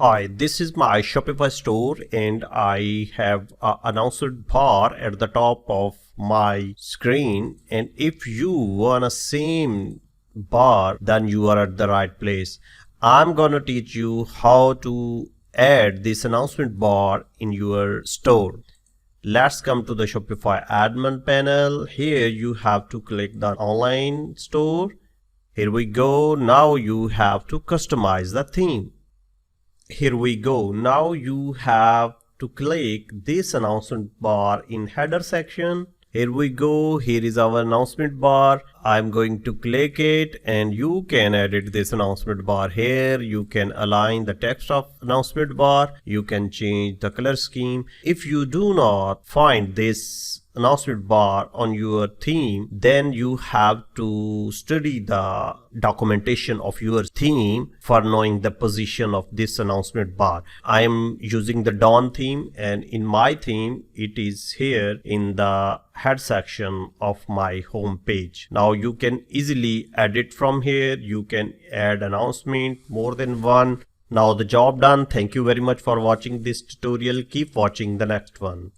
Hi, this is my Shopify store and I have an announcement bar at the top of my screen, and if you want a same bar, then you are at the right place. I'm gonna teach you how to add this announcement bar in your store. Let's come to the Shopify admin panel. Here you have to click the online store. Here we go. Now you have to customize the theme. Here we go. Now you have to click this announcement bar in header section. Here we go. Here is our announcement bar. I'm going to click it and you can edit this announcement bar here. You can align the text of announcement bar. You can change the color scheme. If you do not find this announcement bar on your theme, then you have to study the documentation of your theme for knowing the position of this announcement bar. I am using the Dawn theme, and in my theme it is here in the head section of my home page. Now you can easily edit from here. You can add announcement more than one. Now the job done. Thank you very much for watching this tutorial. Keep watching the next one.